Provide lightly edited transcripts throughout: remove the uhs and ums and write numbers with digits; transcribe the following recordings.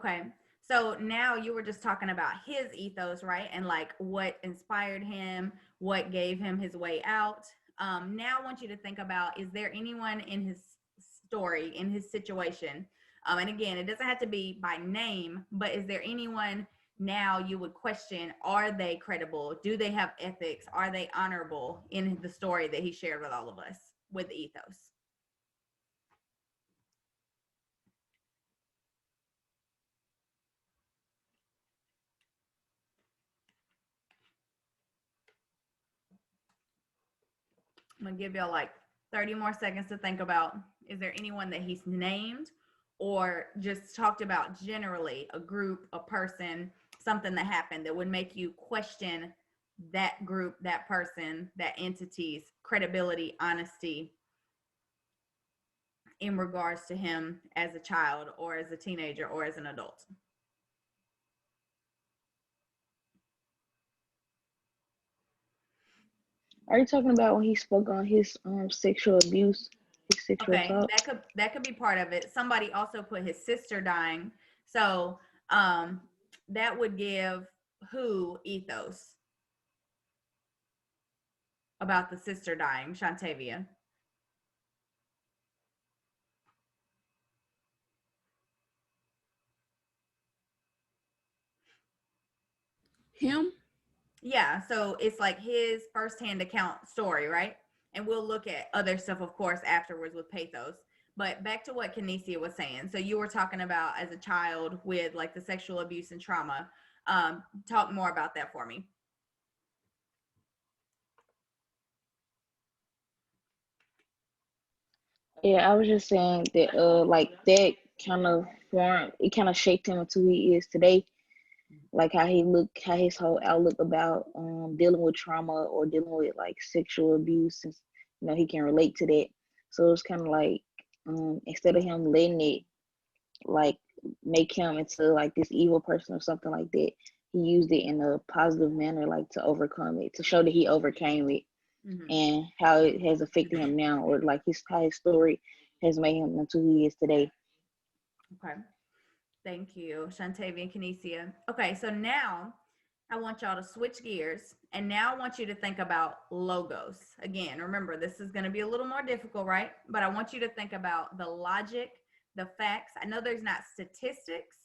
Okay. So now you were just talking about his ethos, right? And like what inspired him, what gave him his way out. Now I want you to think about, is there anyone in his story, in his situation? And again, it doesn't have to be by name, but is there anyone now you would question, are they credible? Do they have ethics? Are they honorable in the story that he shared with all of us with the ethos? I'm gonna give y'all like 30 more seconds to think about, is there anyone that he's named or just talked about generally, a group, a person, something that happened that would make you question that group, that person, that entity's credibility, honesty in regards to him as a child or as a teenager or as an adult? Are you talking about when he spoke on his sexual abuse, his sexual Okay, assault? that could be part of it. Somebody also put his sister dying. So um that would give who ethos about the sister dying, Shantavia. Him? Yeah, so it's like his firsthand account story, right? And we'll look at other stuff, of course, afterwards with Pathos. But back to what Kinesia was saying. So you were talking about as a child with like the sexual abuse and trauma. Talk more about that for me. Yeah, I was just saying that like that kind of form it kind of shaped him into who he is today. Like how he look, how his whole outlook about dealing with trauma or dealing with like sexual abuse, and he can relate to that. So it's kind of like instead of him letting it like make him into like this evil person or something like that, he used it in a positive manner, like to overcome it, to show that he overcame it, Mm-hmm. and how it has affected him now, or like how his story has made him into who he is today. Okay. Thank you, Shantavia and Kinesia. Okay, so now I want y'all to switch gears. And now I want you to think about logos. Again, remember, this is going to be a little more difficult, right? But I want you to think about the logic, the facts. I know there's not statistics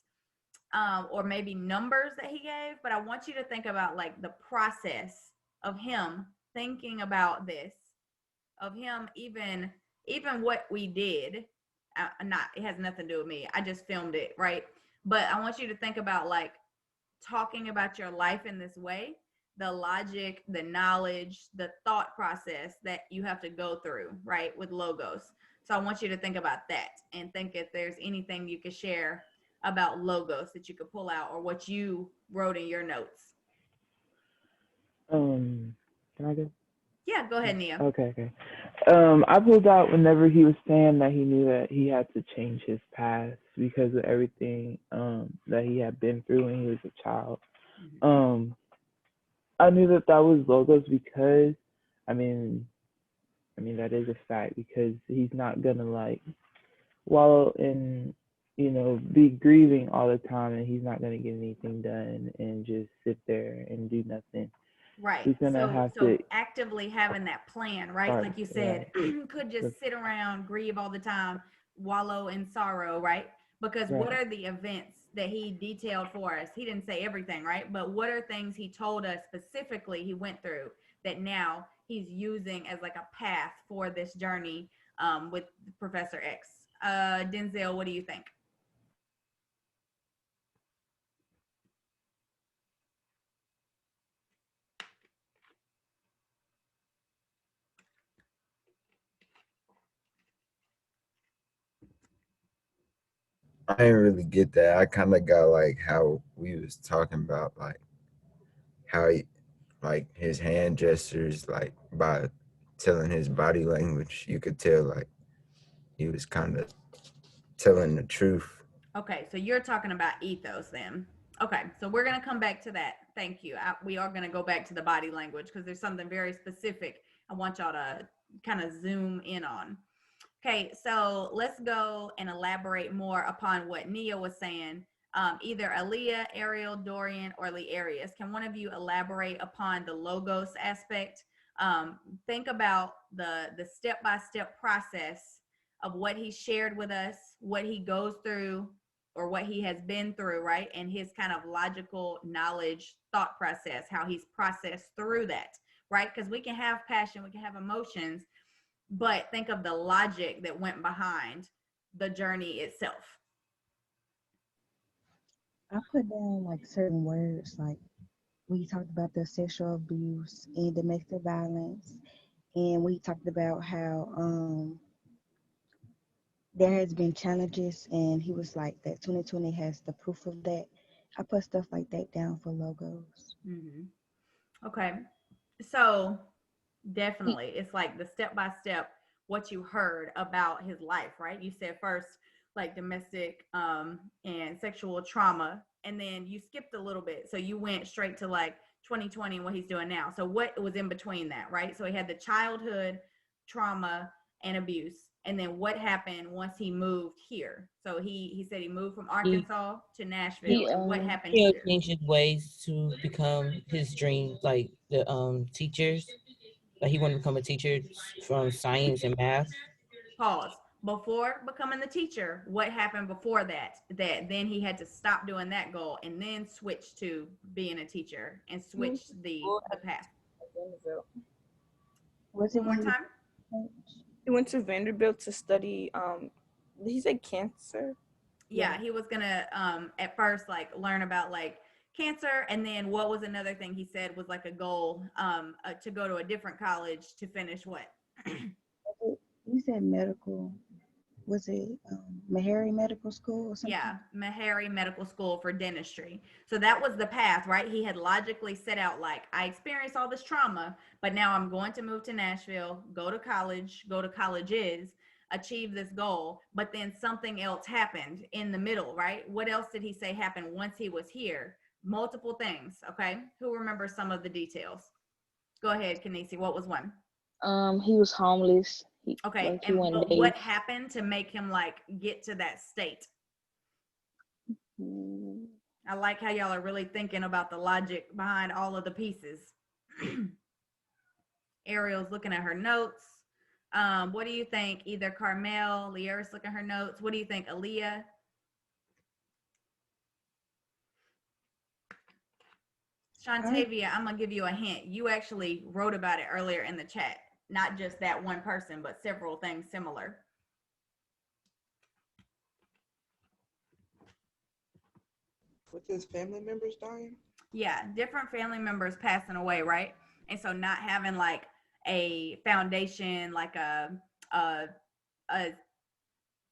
or maybe numbers that he gave, but I want you to think about like the process of him thinking about this, of him even what we did. Not, it has nothing to do with me, I just filmed it, right? But I want you to think about like talking about your life in this way, the logic, the knowledge, the thought process that you have to go through, right, with logos. So I want you to think about that and think if there's anything you could share about logos that you could pull out or what you wrote in your notes. Um, can I go? Yeah, go ahead, Nia. Okay, okay. I pulled out whenever he was saying that he knew that he had to change his past because of everything that he had been through when he was a child. Mm-hmm. Um, I knew that that was logos because, I mean, that is a fact because he's not gonna like wallow in, be grieving all the time, and he's not gonna get anything done and just sit there and do nothing. Right. He's gonna So have to so actively having that plan, right? start, Like you yeah, said, could the, just sit around, grieve all the time, wallow in sorrow, right? Because what right. are the events that he detailed for us? He didn't say everything, right? But what are things he told us specifically he went through that now he's using as like a path for this journey with Professor X? Denzel, what do you think? I didn't really get that. I kind of got like how we was talking about, like how he, like his hand gestures, like by telling his body language, you could tell like he was kind of telling the truth. Okay, so you're talking about ethos then. Okay, so we're going to come back to that. Thank you. We are going to go back to the body language because there's something very specific I want y'all to kind of zoom in on. Okay, so let's go and elaborate more upon what Nia was saying either Aaliyah, Ariel, Dorian, or Learius. Can one of you elaborate upon the logos aspect? Think about the step-by-step process of what he shared with us, what he goes through, or what he has been through, right? And his kind of logical knowledge, thought process, how he's processed through that, right? Because we can have passion, we can have emotions, but think of the logic that went behind the journey itself. I put down like certain words, like we talked about the sexual abuse and domestic violence, and we talked about how there has been challenges, and he was like that 2020 has the proof of that. I put stuff like that down for logos. Okay. So definitely, it's like the step by step what you heard about his life, right? You said first like domestic and sexual trauma, and then you skipped a little bit, so you went straight to like 2020 and what he's doing now. So what was in between that, right? So he had the childhood trauma and abuse, and then what happened once he moved here? So he said he moved from Arkansas to Nashville, and what happened He here? changed his ways to become his dream, like the teachers. Like he wanted to become a teacher from science and math. Pause. Before becoming the teacher, what happened before that? That then he had to stop doing that goal and then switch to being a teacher and switch the path. Was it One more when time. He went to Vanderbilt to study. Did he say cancer? Yeah, he was gonna at first like learn about like cancer, and then what was another thing he said was like a goal to go to a different college to finish what? you said medical? Was it Meharry Medical School or something? Yeah, Meharry Medical School for dentistry. So that was the path, right? He had logically set out like, I experienced all this trauma, but now I'm going to move to Nashville, go to colleges, achieve this goal. But then something else happened in the middle, right? What else did he say happened once he was here? Multiple things, okay? Who remembers some of the details? Go ahead, Kanisi. What was one? He was homeless. Okay, Like he and went but days. what happened to make him like get to that state? I like how y'all are really thinking about the logic behind all of the pieces. Ariel's looking at her notes. What do you think? Either Carmel, Liara's looking at her notes. What do you think, Aaliyah? Shantavia, I'm gonna give you a hint. You actually wrote about it earlier in the chat. Not just that one person, but several things similar. With his family members dying? Yeah, different family members passing away, right? And so not having like a foundation, like a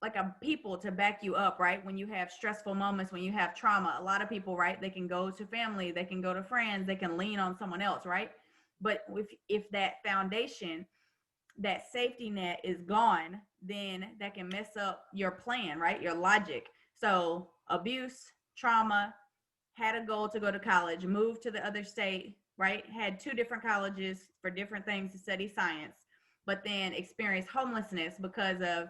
like a people to back you up, right? When you have stressful moments, when you have trauma, a lot of people, right? They can go to family, they can go to friends, they can lean on someone else, right? But if that foundation, that safety net is gone, then that can mess up your plan, right? Your logic. So abuse, trauma, had a goal to go to college, moved to the other state, right? Had two different colleges for different things to study science, but then experienced homelessness because of,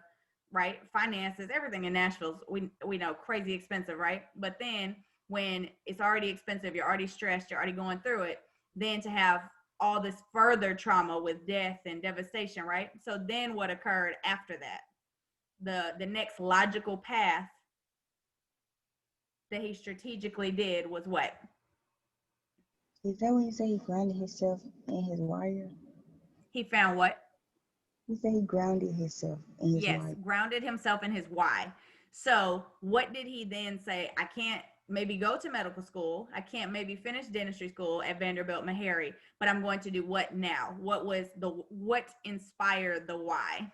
right, finances, everything in Nashville's, we know, crazy expensive, right? But then when it's already expensive, you're already stressed, you're already going through it, then to have all this further trauma with death and devastation, right? So then what occurred after that? The next logical path that he strategically did was what? Is that when he said he grounded himself in his wire? He found what? He said he grounded himself in his Yes, wire. grounded himself in his why. So what did he then say? I can't maybe go to medical school. I can't maybe finish dentistry school at Vanderbilt Meharry, but I'm going to do what now? What inspired the why?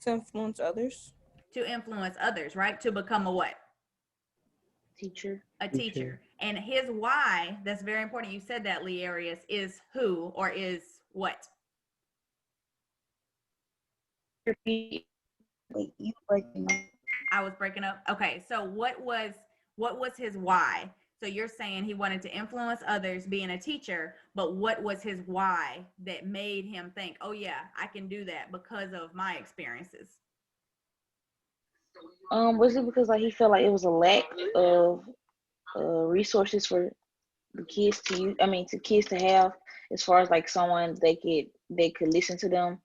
To influence others? To influence others, right? To become a what? Teacher. A teacher. And his why, that's very important. You said that, Learius, is who or is what? Wait, you breaking up. I was breaking up. Okay, so what was his why? So you're saying he wanted to influence others being a teacher, but what was his why that made him think, oh yeah, I can do that because of my experiences? Was it because like he felt like it was a lack of resources for the kids to use? I mean, to kids to have, as far as like someone they could listen to them,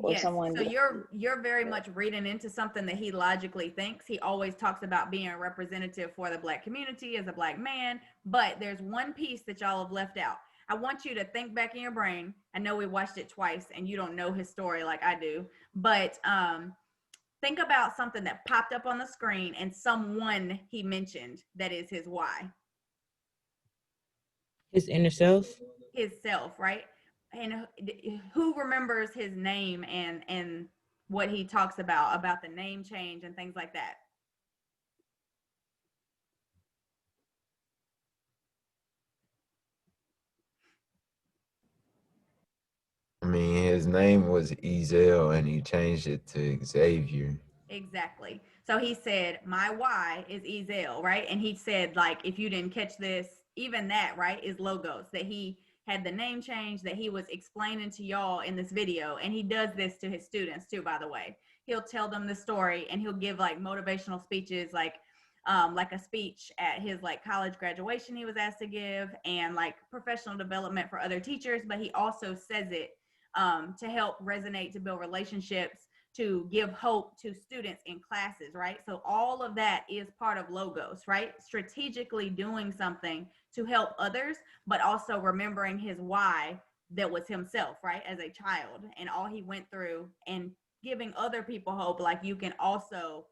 or Yes. someone. So you're very much reading into something that he logically thinks. He always talks about being a representative for the Black community as a Black man, but there's one piece that y'all have left out. I want you to think back in your brain. I know we watched it twice and you don't know his story like I do, but think about something that popped up on the screen and someone he mentioned that is his why. His inner self. His self, right? And who remembers his name and what he talks about the name change and things like that? I mean, his name was Ezel, and he changed it to Xavier. Exactly. So he said, my why is Ezel, right? And he said, like, if you didn't catch this, even that, right, is logos, that he had the name change that he was explaining to y'all in this video. And he does this to his students too, by the way. He'll tell them the story and he'll give like motivational speeches, like a speech at his like college graduation he was asked to give, and like professional development for other teachers. But he also says it to help resonate, to build relationships, to give hope to students in classes, right? So all of that is part of logos, right? Strategically doing something to help others, but also remembering his why that was himself, right? As a child and all he went through, and giving other people hope, like you can also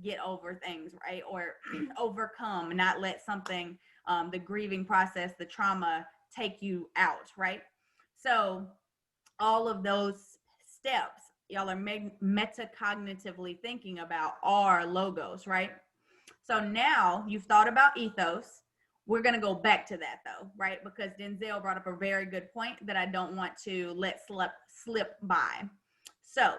get over things, right? Or overcome, not let something, the grieving process, the trauma take you out, right? So all of those steps y'all are metacognitively thinking about are logos, right? So now you've thought about ethos. We're going to go back to that though, right? Because Denzel brought up a very good point that I don't want to let slip by. So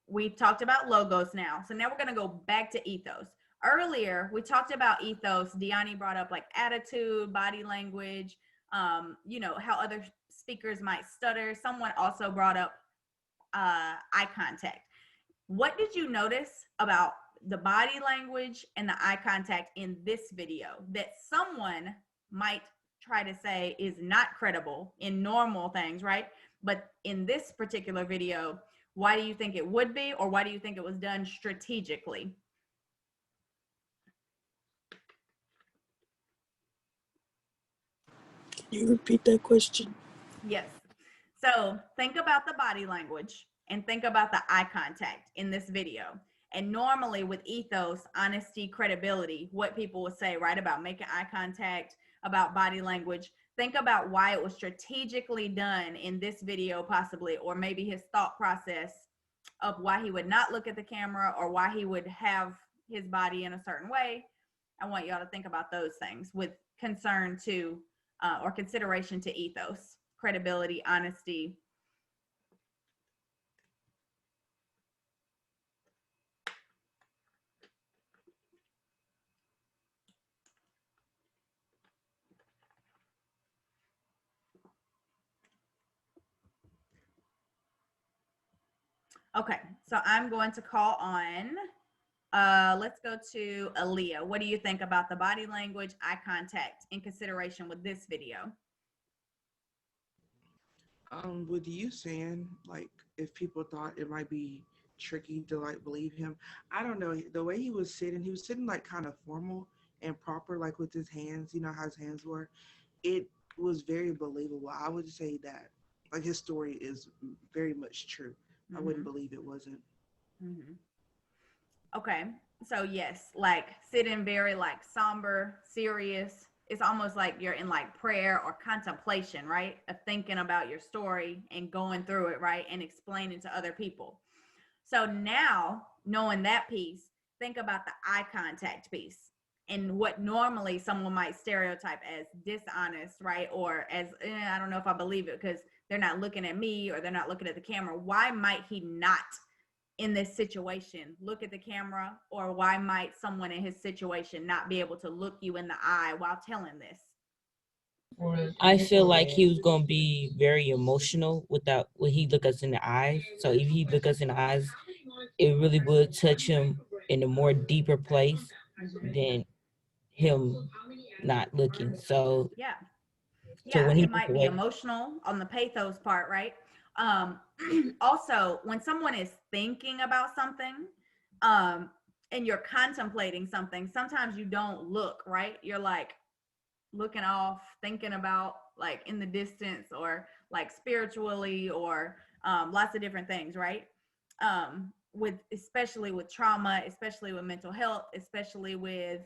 we've talked about logos now. So now we're going to go back to ethos. Earlier, we talked about ethos. Deani brought up like attitude, body language, how other speakers might stutter. Someone also brought up eye contact. What did you notice about the body language and the eye contact in this video that someone might try to say is not credible in normal things, right? But in this particular video, why do you think it would be, or why do you think it was done strategically? Can you repeat that question? Yes. So think about the body language and think about the eye contact in this video. And normally with ethos, honesty, credibility, what people will say, right, about making eye contact, about body language, think about why it was strategically done in this video possibly, or maybe his thought process of why he would not look at the camera or why he would have his body in a certain way. I want y'all to think about those things with concern to or consideration to ethos, credibility, honesty. Okay, so I'm going to call on, let's go to Aaliyah. What do you think about the body language, eye contact in consideration with this video? With you saying like if people thought it might be tricky to like believe him, I don't know. The way he was sitting like kind of formal and proper, like with his hands, you know how his hands were. It was very believable. I would say that like his story is very much true. I wouldn't believe it wasn't. Okay, so yes, like sitting very like somber, serious. It's almost like you're in like prayer or contemplation, right? Of thinking about your story and going through it, right? And explaining to other people. So now, knowing that piece, think about the eye contact piece and what normally someone might stereotype as dishonest, right? Or as, I don't know if I believe it because they're not looking at me or they're not looking at the camera. Why might he not in this situation look at the camera? Or why might someone in his situation not be able to look you in the eye while telling this? I feel like he was gonna be very emotional when he look us in the eyes. So if he look us in the eyes, it really would touch him in a more deeper place than him not looking. So Yeah. so Yeah, when he it looked might be away, emotional on the pathos part, right? Um, also, when someone is thinking about something, um, and you're contemplating something, sometimes you don't look, right? You're like looking off, thinking about like in the distance or like spiritually or lots of different things, right? With especially with trauma, especially with mental health, especially with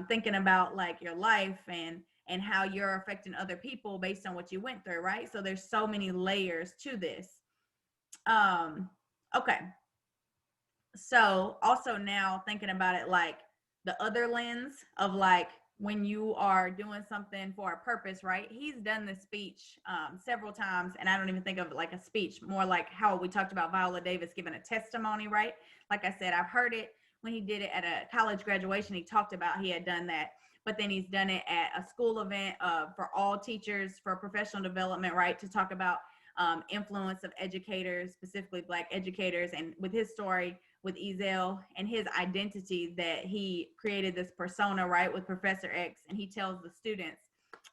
thinking about like your life and how you're affecting other people based on what you went through, right? So there's so many layers to this. Okay, so also now thinking about it like the other lens of like when you are doing something for a purpose, right? He's done this speech several times, and I don't even think of it like a speech, more like how we talked about Viola Davis giving a testimony, right? Like I said, I've heard it when he did it at a college graduation. He talked about he had done that, but then he's done it at a school event for all teachers for professional development, right? To talk about influence of educators, specifically Black educators, and with his story with Ezel and his identity that he created this persona, right, with Professor X, and he tells the students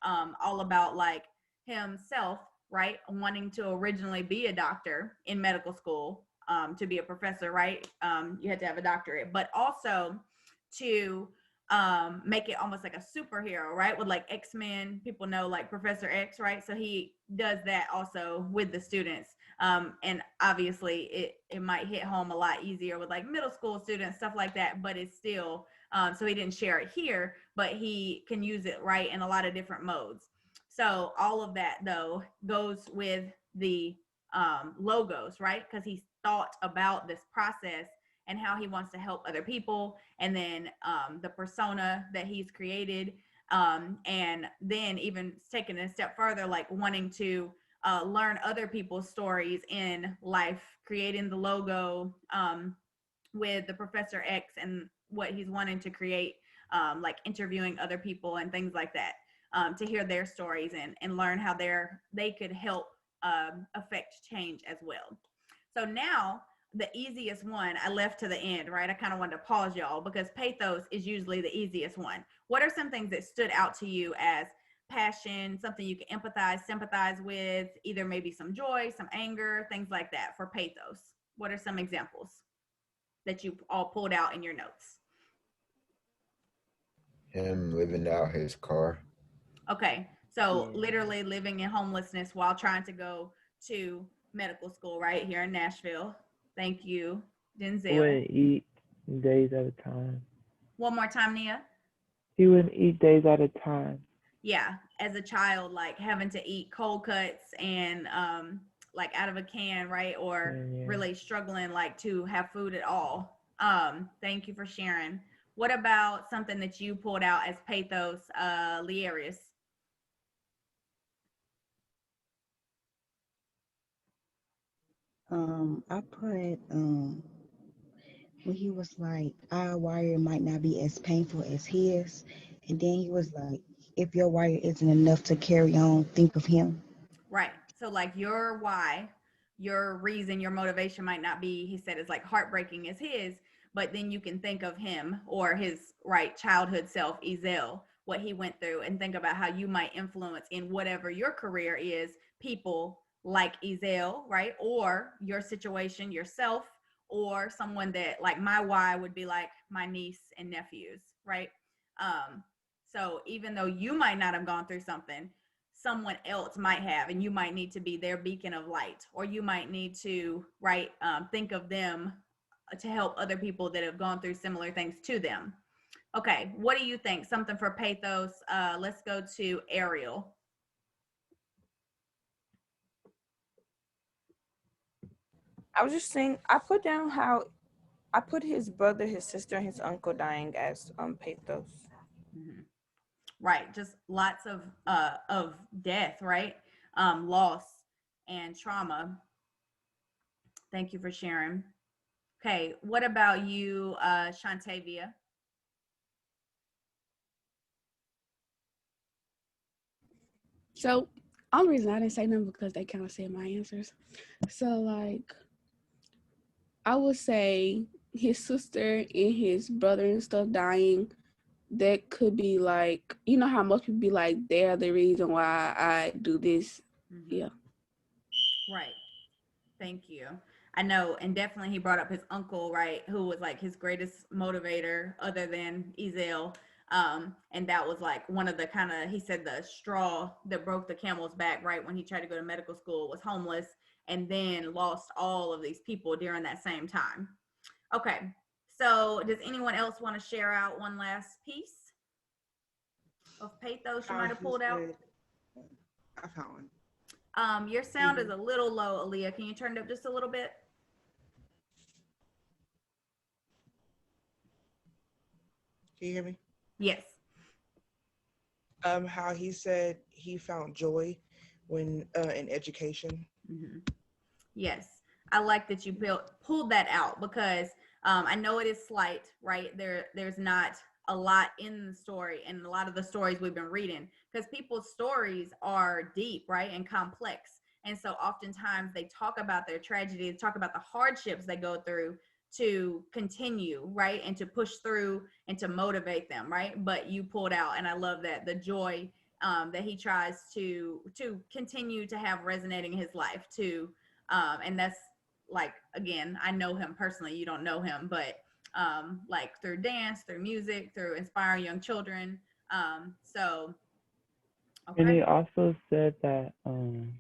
all about like himself, right, wanting to originally be a doctor in medical school, to be a professor, right, you had to have a doctorate, but also to make it almost like a superhero, right, with like X-Men. People know like Professor X, right? So he does that also with the students. And obviously it might hit home a lot easier with like middle school students, stuff like that, but it's still so he didn't share it here, but he can use it, right, in a lot of different modes. So all of that though goes with the logos, right, because he's thought about this process and how he wants to help other people, and then the persona that he's created, and then even taking it a step further, like wanting to learn other people's stories in life, creating the logo with the Professor X and what he's wanting to create, like interviewing other people and things like that, to hear their stories and learn how they could help affect change as well. So now the easiest one I left to the end, right? I kind of wanted to pause y'all because pathos is usually the easiest one. What are some things that stood out to you as passion, something you can empathize, sympathize with, either maybe some joy, some anger, things like that for pathos? What are some examples that you all pulled out in your notes? Him living out his car. Okay, so Yeah. literally living in homelessness while trying to go to medical school right here in Nashville. Thank you, Denzel. Wouldn't eat days at a time. One more time, Nia. He wouldn't eat days at a time. Yeah, as a child, like having to eat cold cuts and like out of a can, right? Or And yeah. really struggling like to have food at all. Thank you for sharing. What about something that you pulled out as pathos, Liarius? I put when he was like, our wire might not be as painful as his, and then he was like, if your wire isn't enough to carry on, think of him. Right. So like your why, your reason, your motivation might not be, he said, is like heartbreaking as his, but then you can think of him or his right childhood self, Ezel, what he went through, and think about how you might influence in whatever your career is, people like Ezel, right? Or your situation, yourself, or someone that like my why would be like my niece and nephews, right? Um, so even though you might not have gone through something, someone else might have, and you might need to be their beacon of light, or you might need to right think of them to help other people that have gone through similar things to them. Okay, what do you think? Something for pathos. Let's go to Ariel. I was just saying, I put down how I put his brother, his sister, and his uncle dying as pathos. Mhm. Right, just lots of death, right? Loss and trauma. Thank you for sharing. Okay, what about you, Shantavia? So, only reason I didn't say nothing because they kind of said my answers. So, like, I would say his sister and his brother and stuff dying. That could be like, you know how most people be like, they're the reason why I do this. Yeah. Right. Thank you. I know, and definitely he brought up his uncle, right, who was like his greatest motivator other than Ezel. And that was like one of the kind of, he said the straw that broke the camel's back, right, when he tried to go to medical school, was homeless, and then lost all of these people during that same time. Okay, so does anyone else want to share out one last piece of pathos you How might have he pulled out? said, I found one. Your sound is a little low, Aaliyah. Can you turn it up just a little bit? Can you hear me? Yes. How he said he found joy when in education. Mm-hmm. Yes, I like that you pulled that out because I know it is slight, right? There's not a lot in the story, and a lot of the stories we've been reading, because people's stories are deep, right, and complex, and so oftentimes they talk about their tragedy, they talk about the hardships they go through to continue, right, and to push through and to motivate them, right? But you pulled out, and I love that, the joy that he tries to continue to have resonating in his life, to and that's like, again, I know him personally, you don't know him, but like through dance, through music, through inspiring young children. So And okay. he also said that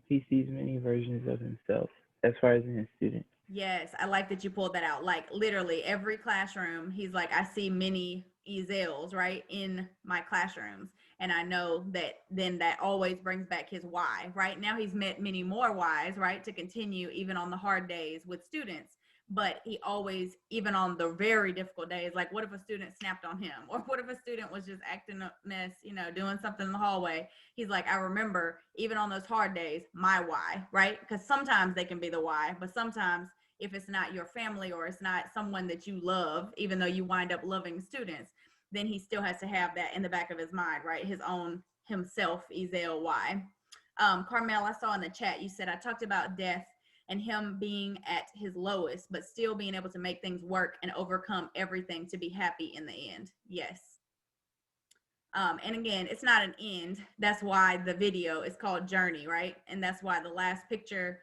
he sees many versions of himself as far as in his students. Yes, I like that you pulled that out. Like literally every classroom, he's like, I see many Ezels, right, in my classrooms. And I know that then that always brings back his why, right? Now he's met many more whys, right, to continue even on the hard days with students. But he always, even on the very difficult days, like what if a student snapped on him? Or what if a student was just acting a mess, you know, doing something in the hallway? He's like, I remember even on those hard days, my why, right? Because sometimes they can be the why, but sometimes if it's not your family or it's not someone that you love, even though you wind up loving students, then he still has to have that in the back of his mind, right? His own himself, Ezel why. Carmel, I saw in the chat, you said, I talked about death and him being at his lowest, but still being able to make things work and overcome everything to be happy in the end. Yes. And again, it's not an end. That's why the video is called Journey, right? And that's why the last picture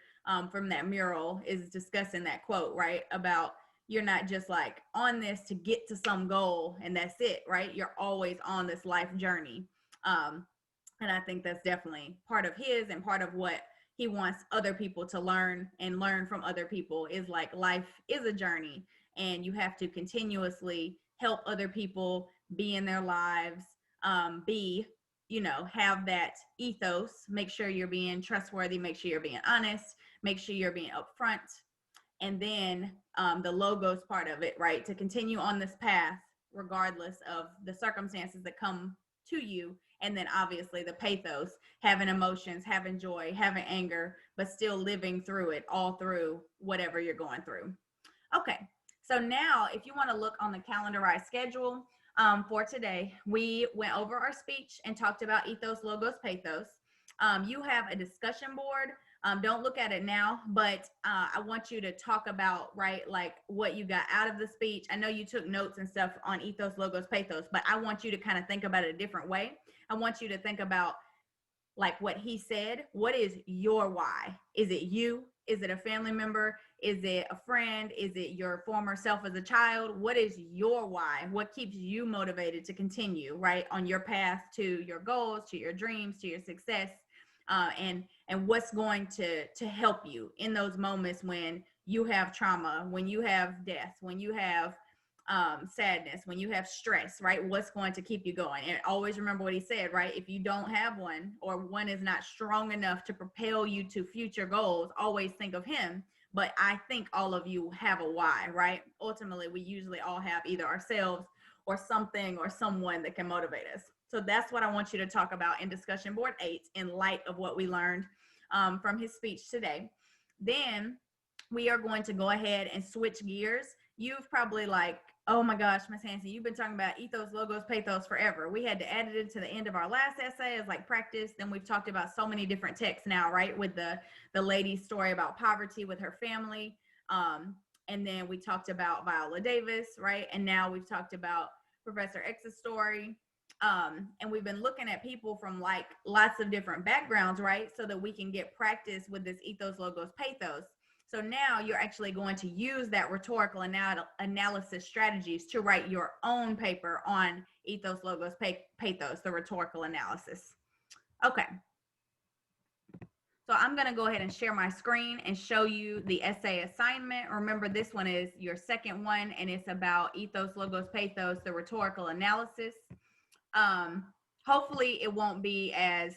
from that mural is discussing that quote, right? About you're not just like on this to get to some goal and that's it, right? You're always on this life journey. And I think that's definitely part of his and part of what he wants other people to learn and learn from other people, is like life is a journey and you have to continuously help other people be in their lives, be, you know, have that ethos, make sure you're being trustworthy, make sure you're being honest, make sure you're being upfront. And then the logos part of it, right? To continue on this path, regardless of the circumstances that come to you. And then obviously the pathos, having emotions, having joy, having anger, but still living through it, all through whatever you're going through. Okay, so now if you want to look on the calendarized schedule for today, we went over our speech and talked about ethos, logos, pathos. You have a discussion board. Don't look at it now, but I want you to talk about, right, like what you got out of the speech. I know you took notes and stuff on ethos, logos, pathos, but I want you to kind of think about it a different way. I want you to think about like what he said. What is your why? Is it you? Is it a family member? Is it a friend? Is it your former self as a child? What is your why? What keeps you motivated to continue, right, on your path to your goals, to your dreams, to your success? And what's going to help you in those moments when you have trauma, when you have death, when you have sadness, when you have stress, right? What's going to keep you going? And always remember what he said, right? If you don't have one, or one is not strong enough to propel you to future goals, always think of him. But I think all of you have a why, right? Ultimately, we usually all have either ourselves or something or someone that can motivate us. So that's what I want you to talk about in discussion board 8 in light of what we learned from his speech today. Then we are going to go ahead and switch gears. You've probably like, oh my gosh, Miss Hanson, you've been talking about ethos, logos, pathos forever. We had to add it into the end of our last essay as like practice. Then we've talked about so many different texts now, right? With the lady's story about poverty with her family. And then we talked about Viola Davis, right? And now we've talked about Professor X's story. And we've been looking at people from like lots of different backgrounds, right? So that we can get practice with this ethos, logos, pathos. So now you're actually going to use that rhetorical analysis strategies to write your own paper on ethos, logos, pathos, the rhetorical analysis. Okay. So I'm going to go ahead and share my screen and show you the essay assignment. Remember, this one is your second one, and it's about ethos, logos, pathos, the rhetorical analysis. Hopefully it won't be as,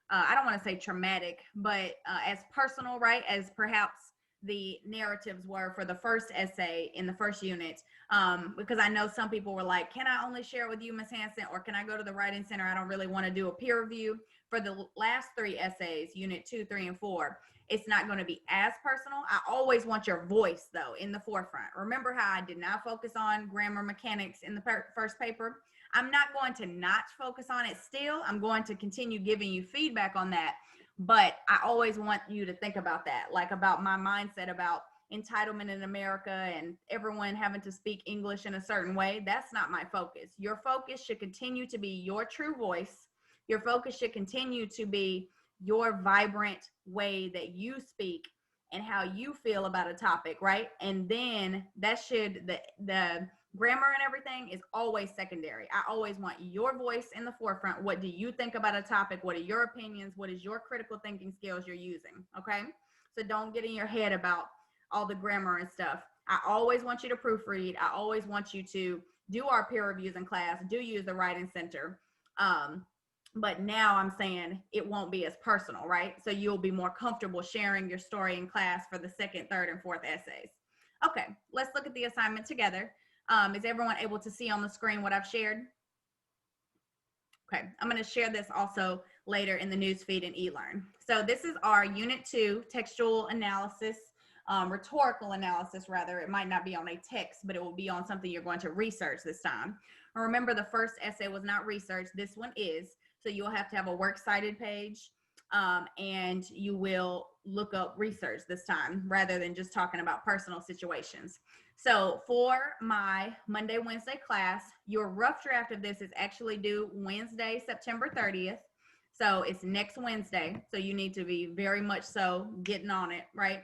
I don't want to say traumatic, but as personal, right, as perhaps the narratives were for the first essay in the first unit. Because I know some people were like, can I only share it with you, Ms. Hanson, or can I go to the writing center? I don't really want to do a peer review. For the last 3 essays, unit 2, 3, and 4, it's not going to be as personal. I always want your voice, though, in the forefront. Remember how I did not focus on grammar mechanics in the first paper? I'm not going to not focus on it still. I'm going to continue giving you feedback on that. But I always want you to think about that, like about my mindset about entitlement in America and everyone having to speak English in a certain way. That's not my focus. Your focus should continue to be your true voice. Your focus should continue to be your vibrant way that you speak and how you feel about a topic, right? And then that should, the grammar and everything is always secondary. I always want your voice in the forefront. What do you think about a topic? What are your opinions? What is your critical thinking skills you're using? Okay. So don't get in your head about all the grammar and stuff. I always want you to proofread. I always want you to do our peer reviews in class, do use the writing center. But now I'm saying it won't be as personal, right? So you'll be more comfortable sharing your story in class for the 2nd, 3rd, and 4th essays. Okay, let's look at the assignment together. Is everyone able to see on the screen what I've shared? Okay, I'm going to share this also later in the newsfeed and eLearn. So this is our Unit 2 textual analysis, rhetorical analysis rather. It might not be on a text, but it will be on something you're going to research this time. And remember, the first essay was not research. This one is. So you'll have to have a works cited page, and you will look up research this time rather than just talking about personal situations. So for my Monday, Wednesday class, your rough draft of this is actually due Wednesday, September 30th. So it's next Wednesday. So you need to be very much so getting on it, right?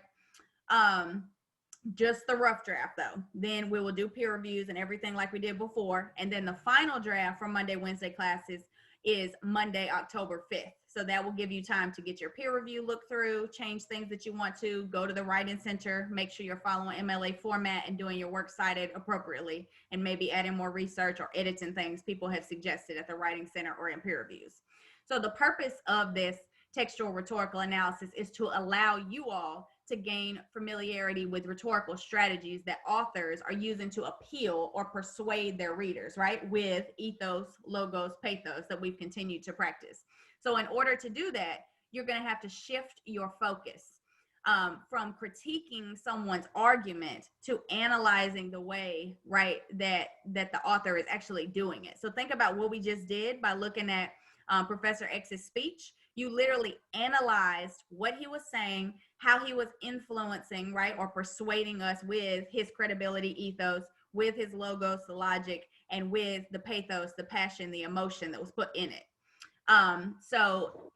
Just the rough draft though. Then we will do peer reviews and everything like we did before. And then the final draft for Monday, Wednesday classes is Monday, October 5th. So that will give you time to get your peer review look through, change things that you want to, go to the writing center, make sure you're following MLA format and doing your works cited appropriately, and maybe adding more research or editing things people have suggested at the writing center or in peer reviews. So the purpose of this textual rhetorical analysis is to allow you all to gain familiarity with rhetorical strategies that authors are using to appeal or persuade their readers, right? With ethos, logos, pathos that we've continued to practice. So in order to do that, you're going to have to shift your focus from critiquing someone's argument to analyzing the way, right, that the author is actually doing it. So think about what we just did by looking at Professor X's speech. You literally analyzed what he was saying, how he was influencing, right, or persuading us with his credibility ethos, with his logos, the logic, and with the pathos, the passion, the emotion that was put in it. So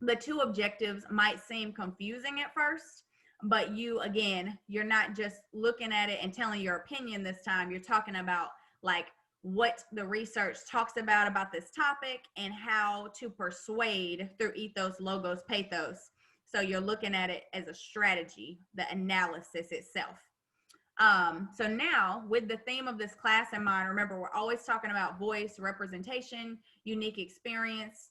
the two objectives might seem confusing at first, but you, again, you're not just looking at it and telling your opinion this time. You're talking about like what the research talks about this topic and how to persuade through ethos, logos, pathos. So you're looking at it as a strategy, the analysis itself. So now with the theme of this class in mind, remember, we're always talking about voice, representation, unique experience,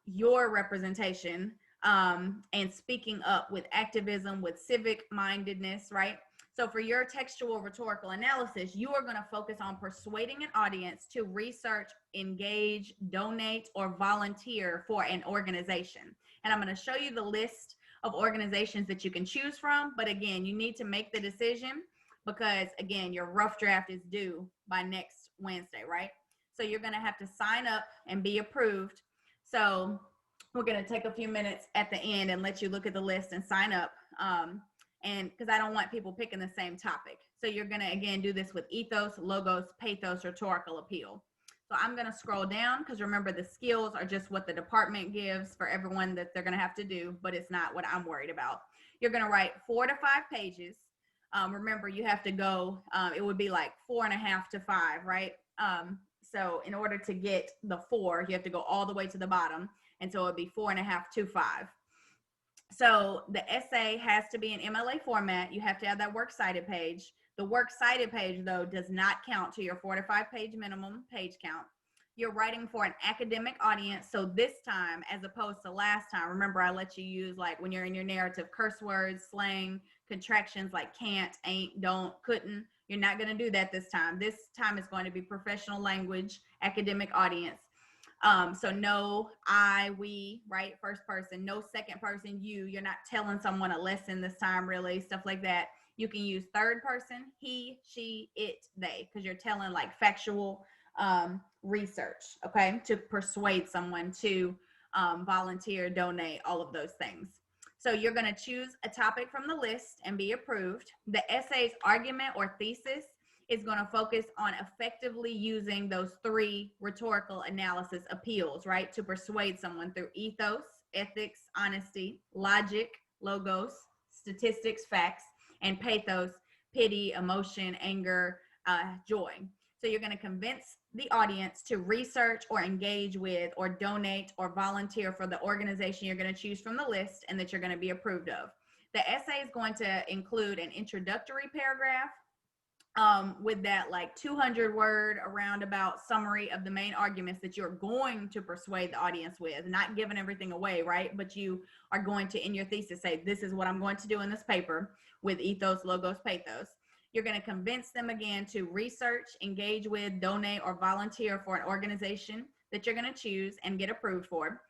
your representation, and speaking up with activism, with civic mindedness, right? So for your textual rhetorical analysis, you are going to focus on persuading an audience to research, engage, donate, or volunteer for an organization. And I'm going to show you the list of organizations that you can choose from. But again, you need to make the decision because, again, your rough draft is due by next Wednesday, right? So you're going to have to sign up and be approved. So we're going to take a few minutes at the end and let you look at the list and sign up. and because I don't want people picking the same topic. So you're going to, again, do this with ethos, logos, pathos, rhetorical appeal. So I'm going to scroll down because remember the skills are just what the department gives for everyone that they're going to have to do, but it's not what I'm worried about. You're going to write 4 to 5 pages. Remember, you have to go, it would be like 4.5 to 5, right? So in order to get the 4, you have to go all the way to the bottom. And so it would be 4.5 to 5. So the essay has to be in MLA format. You have to have that works cited page. The works cited page, though, does not count to your 4 to 5 page minimum page count. You're writing for an academic audience. So this time, as opposed to last time, remember I let you use, like when you're in your narrative, curse words, slang, contractions like can't, ain't, don't, couldn't. You're not going to do that this time. This time is going to be professional language, academic audience. So no I, we, right? First person, no second person, you. You're not telling someone a lesson this time, really, stuff like that. You can use third person, he, she, it, they, because you're telling like factual research, okay, to persuade someone to volunteer, donate, all of those things. So you're going to choose a topic from the list and be approved. The essay's argument or thesis is going to focus on effectively using those 3 rhetorical analysis appeals, right, to persuade someone through ethos, ethics, honesty, logic, logos, statistics, facts, and pathos, pity, emotion, anger, joy. So you're going to convince the audience to research or engage with or donate or volunteer for the organization you're going to choose from the list and that you're going to be approved of. The essay is going to include an introductory paragraph, with that like 200-word roundabout summary of the main arguments that you're going to persuade the audience with, not giving everything away, right? But you are going to, in your thesis, say, this is what I'm going to do in this paper with ethos, logos, pathos. You're going to convince them again to research, engage with, donate, or volunteer for an organization that you're going to choose and get approved for.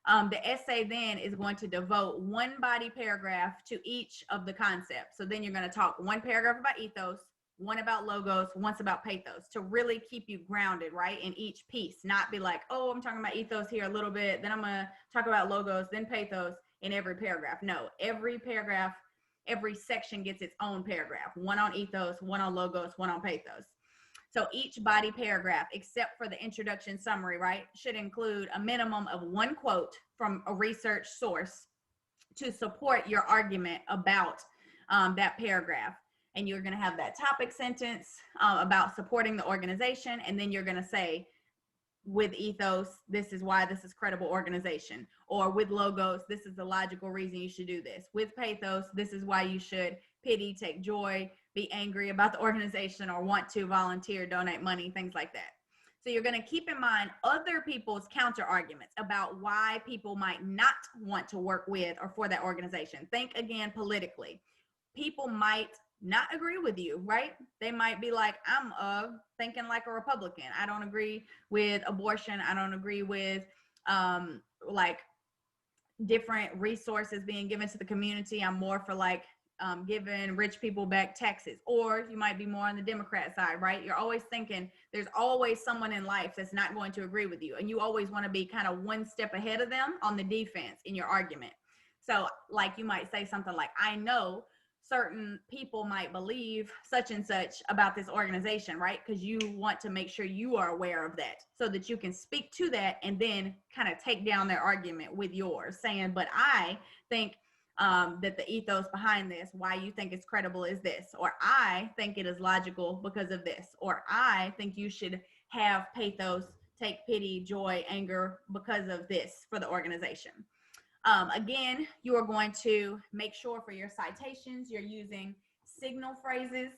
The essay then is going to devote 1 body paragraph to each of the concepts. So then you're going to talk 1 paragraph about ethos, 1 about logos, 1 about pathos, to really keep you grounded, right, in each piece, not be like, oh, I'm talking about ethos here a little bit, then I'm going to talk about logos, then pathos in every paragraph. No, every paragraph, every section gets its own paragraph, 1 on ethos, 1 on logos, 1 on pathos. So each body paragraph, except for the introduction summary, right, should include a minimum of 1 quote from a research source to support your argument about that paragraph. And you're going to have that topic sentence about supporting the organization. And then you're going to say, with ethos, this is why this is credible organization. Or with logos, this is the logical reason you should do this. With pathos, this is why you should pity, take joy, be angry about the organization, or want to volunteer, donate money, things like that. So you're going to keep in mind other people's counter arguments about why people might not want to work with or for that organization. Think again politically. People might not agree with you, right? They might be like, I'm thinking like a Republican. I don't agree with abortion. I don't agree with like different resources being given to the community. I'm more for like giving rich people back taxes. Or you might be more on the Democrat side, right? You're always thinking there's always someone in life that's not going to agree with you. And you always want to be kind of 1 step ahead of them on the defense in your argument. So like you might say something like, I know certain people might believe such and such about this organization, right? Because you want to make sure you are aware of that so that you can speak to that and then kind of take down their argument with yours, saying, but I think that the ethos behind this, why you think it's credible is this, or I think it is logical because of this, or I think you should have pathos, take pity, joy, anger because of this for the organization. Again, you are going to make sure for your citations, you're using signal phrases.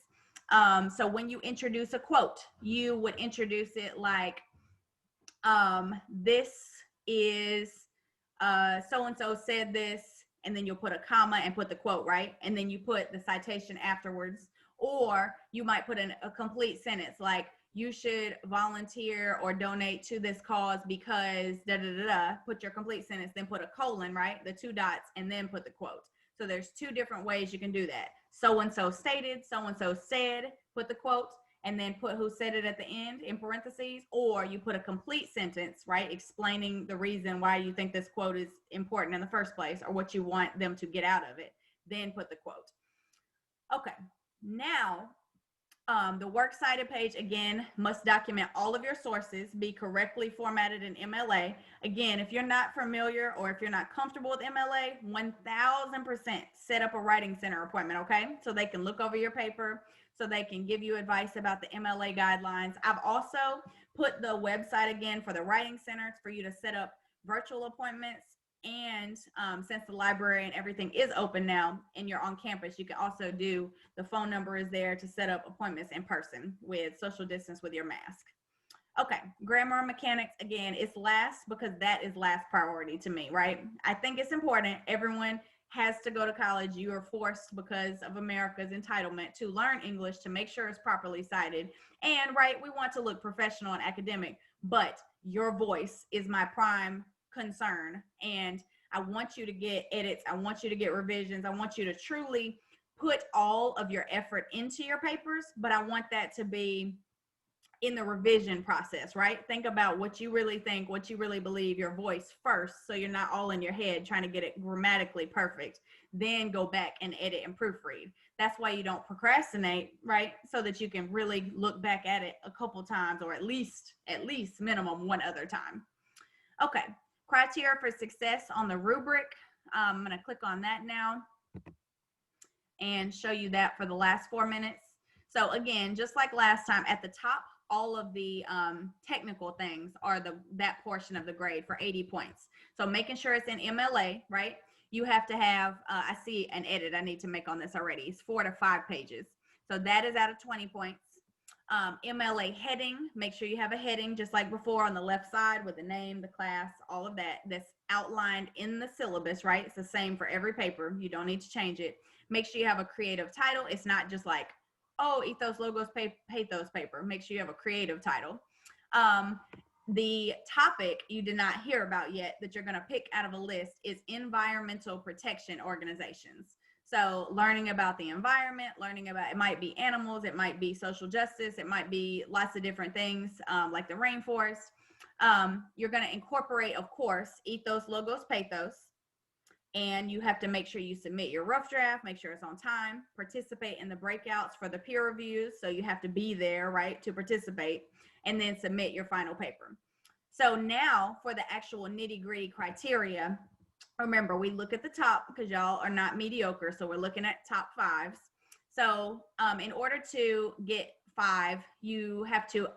So when you introduce a quote, you would introduce it like, this is so-and-so said this, and then you'll put a comma and put the quote, right? And then you put the citation afterwards. Or you might put in a complete sentence like, you should volunteer or donate to this cause because da da da da. Put your complete sentence, then put a colon, right? The 2 dots, and then put the quote. So there's 2 different ways you can do that. So-and-so stated, so-and-so said, put the quote, and then put who said it at the end in parentheses. Or you put a complete sentence, right? Explaining the reason why you think this quote is important in the first place or what you want them to get out of it. Then put the quote. Okay, now the works cited page, again, must document all of your sources, be correctly formatted in MLA. Again, if you're not familiar or if you're not comfortable with MLA, 1000% set up a writing center appointment, okay? So they can look over your paper, so they can give you advice about the MLA guidelines. I've also put the website again for the writing center for you to set up virtual appointments. And since the library and everything is open now and you're on campus, you can also do, the phone number is there to set up appointments in person with social distance with your mask. Okay, grammar and mechanics, again, it's last because that is last priority to me, right? I think it's important. Everyone has to go to college. You are forced because of America's entitlement to learn English, to make sure it's properly cited. And right, we want to look professional and academic, but your voice is my prime concern. And I want you to get edits. I want you to get revisions. I want you to truly put all of your effort into your papers, but I want that to be in the revision process, right? Think about what you really think, what you really believe, your voice first, so you're not all in your head trying to get it grammatically perfect. Then go back and edit and proofread. That's why you don't procrastinate, right? So that you can really look back at it a couple times, or at least minimum one other time. Okay, criteria for success on the rubric. I'm going to click on that now and show you that for the last 4 minutes. So again, just like last time, at the top, all of the technical things are that portion of the grade for 80 points. So making sure it's in MLA, right? You have to have, I see an edit I need to make on this already. It's 4 to 5 pages. So that is out of 20 points. MLA heading, make sure you have a heading just like before on the left side with the name, the class, all of that. That's outlined in the syllabus, right? It's the same for every paper. You don't need to change it. Make sure you have a creative title. It's not just like, oh, Ethos, Logos, Pathos paper. Make sure you have a creative title. The topic you did not hear about yet that you're going to pick out of a list is environmental protection organizations. So learning about the environment, learning about, it might be animals, it might be social justice, it might be lots of different things like the rainforest. You're going to incorporate, of course, Ethos, Logos, Pathos. And you have to make sure you submit your rough draft, make sure it's on time, participate in the breakouts for the peer reviews. So you have to be there, right, to participate, and then submit your final paper. So now for the actual nitty-gritty criteria, remember, we look at the top because y'all are not mediocre. So we're looking at top 5s. So in order to get 5, you have to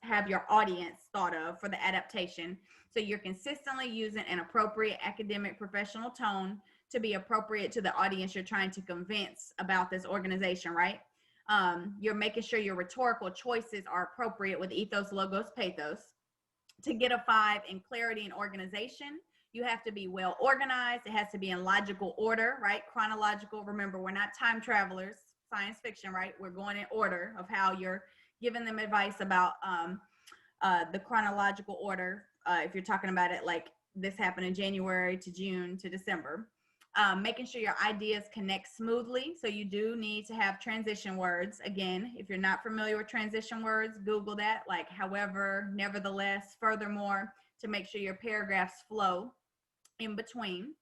have your audience thought of for the adaptation. So you're consistently using an appropriate academic professional tone to be appropriate to the audience you're trying to convince about this organization, right? You're making sure your rhetorical choices are appropriate with Ethos, Logos, Pathos. To get a 5 in clarity and organization, you have to be well organized. It has to be in logical order, right? Chronological. Remember, we're not time travelers, science fiction, right? We're going in order of how you're giving them advice about the chronological order. If you're talking about it like this happened in January to June to December. Making sure your ideas connect smoothly. So you do need to have transition words. Again, if you're not familiar with transition words, Google that, like however, nevertheless, furthermore, to make sure your paragraphs flow in between.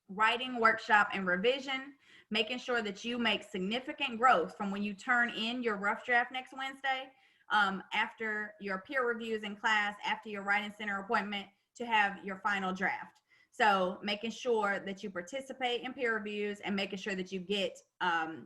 Writing, workshop, and revision, making sure that you make significant growth from when you turn in your rough draft next Wednesday, after your peer reviews in class, after your writing center appointment, to have your final draft. So making sure that you participate in peer reviews and making sure that you get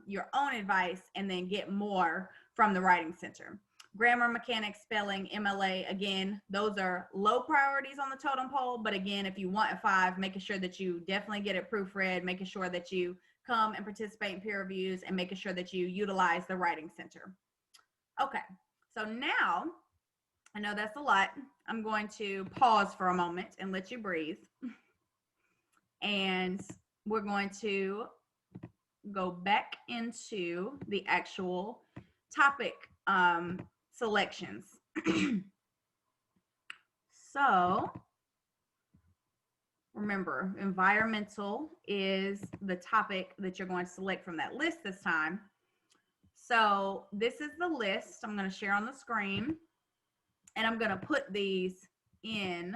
your own advice and then get more from the writing center. Grammar, mechanics, spelling, MLA, again, those are low priorities on the totem pole. But again, if you want a 5, making sure that you definitely get it proofread, making sure that you come and participate in peer reviews, and making sure that you utilize the writing center. Okay, so now, I know that's a lot. I'm going to pause for a moment and let you breathe. And we're going to go back into the actual topic selections. So remember, environmental is the topic that you're going to select from that list this time. So this is the list I'm going to share on the screen, and I'm going to put these in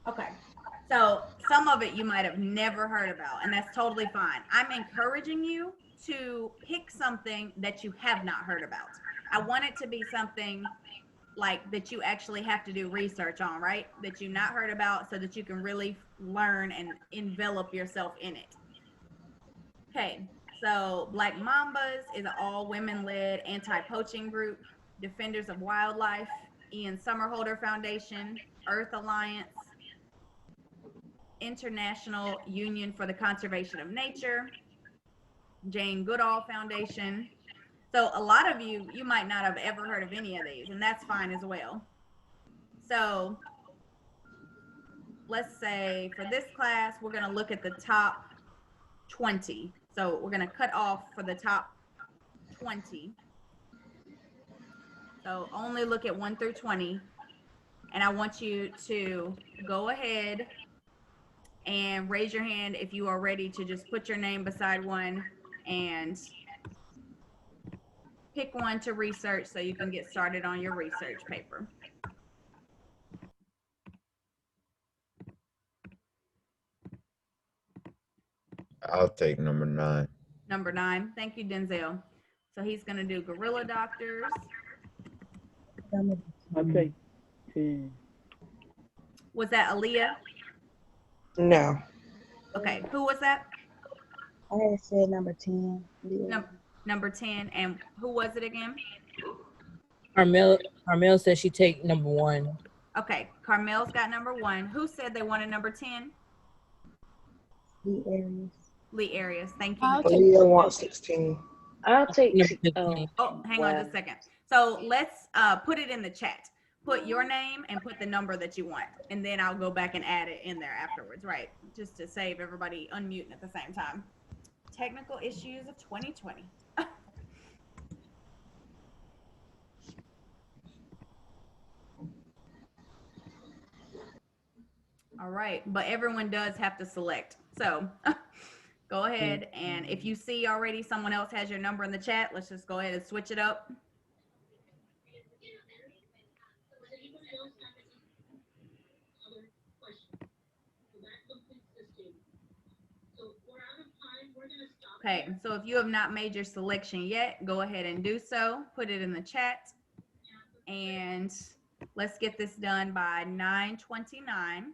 Okay. So some of it you might have never heard about, and that's totally fine. I'm encouraging you to pick something that you have not heard about. I want it to be something like that you actually have to do research on, right? That you not heard about so that you can really learn and envelop yourself in it. Okay. So Black Mambas is an all women led anti-poaching group, Defenders of Wildlife, Ian Somerhalder Foundation, Earth Alliance, International Union for the Conservation of Nature, Jane Goodall Foundation. So a lot of you might not have ever heard of any of these, and that's fine as well. So let's say for this class, we're going to look at the top 20. So we're going to cut off for the top 20. So only look at 1 through 20. And I want you to go ahead and raise your hand if you are ready to just put your name beside one and pick one to research so you can get started on your research paper. I'll take number 9. Number 9. Thank you, Denzel. So he's going to do gorilla doctors. I'll take 10. Was that Aaliyah? No. Okay. Who was that? I had said number 10. Yeah. Number 10. And who was it again? Carmel said she take number 1. Okay. Carmel's got number 1. Who said they wanted number 10? Lee Arias. Lee Arias. Thank you. Aaliyah wants 16. I'll take. Number 15. Oh, hang on just a second. So let's put it in the chat. Put your name and put the number that you want. And then I'll go back and add it in there afterwards, right? Just to save everybody unmuting at the same time. Technical issues of 2020. All right, but everyone does have to select. So go ahead, and if you see already someone else has your number in the chat, let's just go ahead and switch it up. Okay, so if you have not made your selection yet, go ahead and do so. Put it in the chat. And let's get this done by 9:29.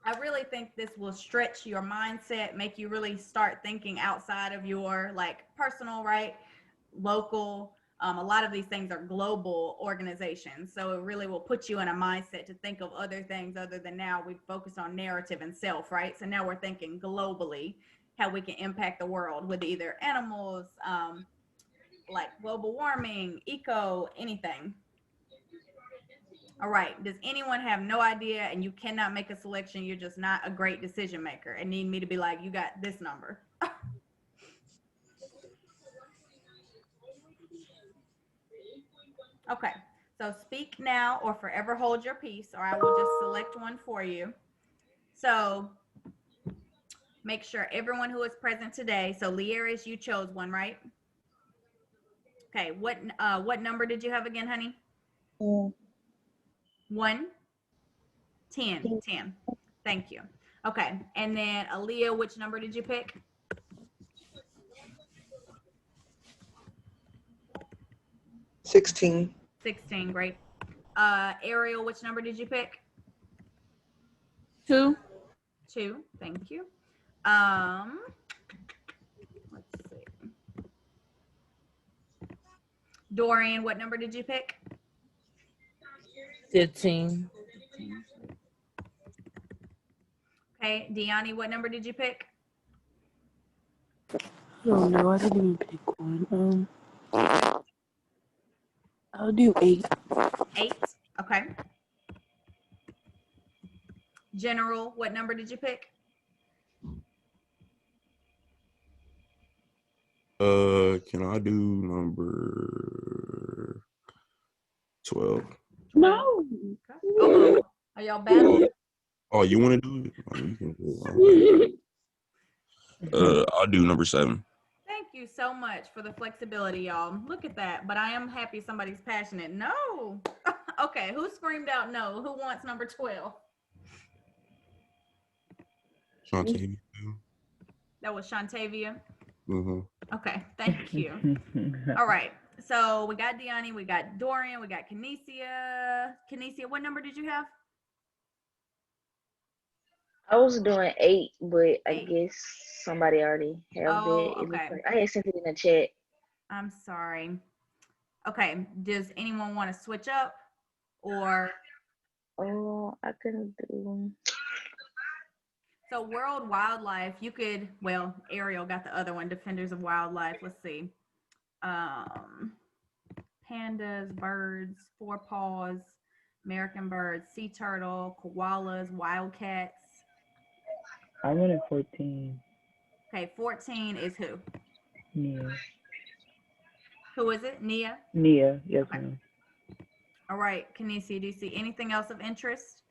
I really think this will stretch your mindset, make you really start thinking outside of your like personal, right? Local. A lot of these things are global organizations. So it really will put you in a mindset to think of other things other than now we focus on narrative and self, right? So now we're thinking globally how we can impact the world with either animals, like global warming, eco, anything. All right. Does anyone have no idea and you cannot make a selection? You're just not a great decision maker and need me to be like, you got this number. Okay. So speak now or forever hold your peace, or I will just select one for you. So make sure everyone who is present today. So Liaris, you chose one, right? Okay. What number did you have again, honey? 1, 10. 10. Thank you. Okay. And then Aaliyah, which number did you pick? 16. 16. Great. Ariel, which number did you pick? 2. 2. Thank you. Let's see. Dorian, what number did you pick? 15. Okay. Deani, what number did you pick? Oh no, I didn't even pick one. I'll do 8. 8. Okay. General, what number did you pick? Can I do number 12? No. Okay. Are y'all battling? Oh, you want to do it? Oh, you can do it. I'll do number 7. Thank you so much for the flexibility, y'all. Look at that. But I am happy somebody's passionate. No. Okay, who screamed out no? Who wants number 12? Shantae. That was Shantavia. Mm-hmm. Okay, thank you. All right, so we got Deani, we got Dorian, we got Kinesia. Kinesia, what number did you have? I was doing 8, but I 8. guess somebody already have Oh, that. It looks okay. like I had sent it in the chat. I'm sorry. Okay, does anyone want to switch up or? Oh, I couldn't do. So World Wildlife, you could, well, Ariel got the other one, Defenders of Wildlife. Let's see. Pandas, birds, four paws, American birds, sea turtle, koalas, wildcats. I wanted 14. Okay, 14 is who? Nia. Who is it? Nia? Nia, yes, Okay. ma'am. All right, Kinesia, do you see anything else of interest?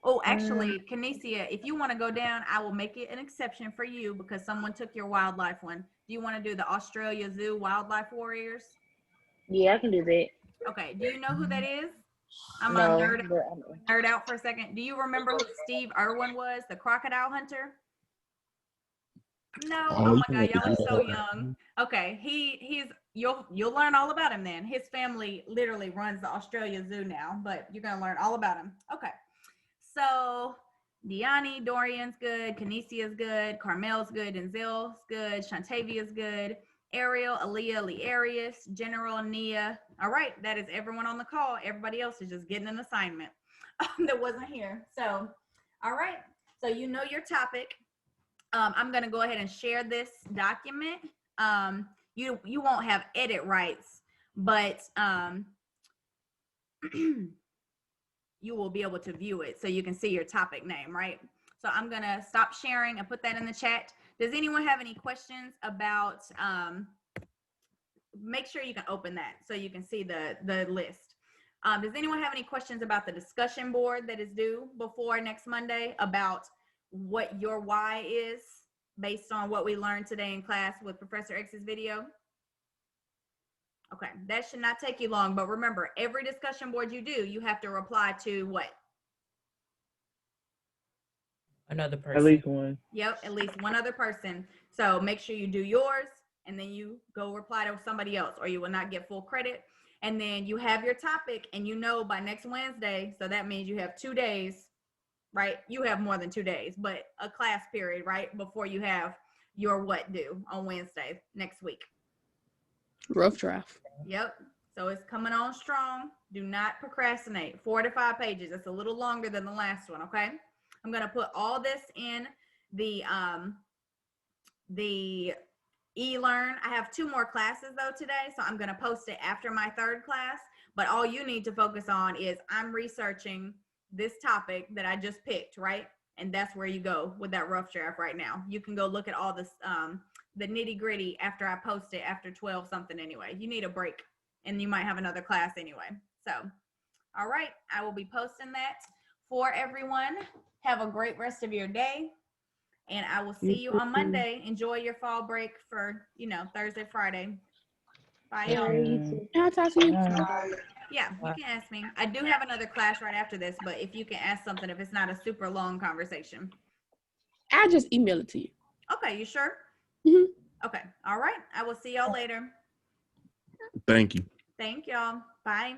Oh, actually, Kinesia, if you want to go down, I will make it an exception for you because someone took your wildlife one. Do you want to do the Australia Zoo Wildlife Warriors? Yeah, I can do that. Okay, do you know who that is? I'm No, gonna but nerd out for a second. Do you remember who Steve Irwin was, the crocodile hunter? No. Oh my God, y'all are so young. Okay, he's you'll learn all about him then. His family literally runs the Australia Zoo now, but you're gonna learn all about him. Okay, so Deani, Dorian's good, Kinesia's good, Carmel's good, Denzel's good, Shantavia's good, Ariel, Aaliyah, Learius, General, Nia. All right, that is everyone on the call. Everybody else is just getting an assignment that wasn't here. So, all right, so you know your topic. I'm going to go ahead and share this document. You won't have edit rights, but you will be able to view it so you can see your topic name, right? So I'm going to stop sharing and put that in the chat. Does anyone have any questions about, make sure you can open that so you can see the list. Does anyone have any questions about the discussion board that is due before next Monday about what your why is based on what we learned today in class with Professor X's video? Okay, that should not take you long, but remember, every discussion board you do, you have to reply to what? Another person. At least one. Yep, at least one other person. So make sure you do yours and then you go reply to somebody else or you will not get full credit. And then you have your topic and you know by next Wednesday, so that means you have 2 days, right? You have more than 2 days, but a class period, right? Before you have your what due on Wednesday next week. Rough draft. Yep. So it's coming on strong. Do not procrastinate. 4 to 5 pages. It's a little longer than the last one, okay? I'm going to put all this in the e-learn. I have 2 more classes though today, so I'm going to post it after my 3rd class. But all you need to focus on is I'm researching this topic that I just picked, right? And that's where you go with that rough draft right now. You can go look at all this, the nitty gritty after I post it after 12 something anyway. You need a break and you might have another class anyway. So, all right, I will be posting that for everyone. Have a great rest of your day. And I will see you on Monday. Enjoy your fall break for, Thursday, Friday. Bye, y'all. Can I talk to you? Yeah, you can ask me. I do have another class right after this, but if you can ask something, if it's not a super long conversation. I'll just email it to you. Okay, you sure? Mm-hmm. Okay, all right. I will see y'all later. Thank you. Thank y'all. Bye.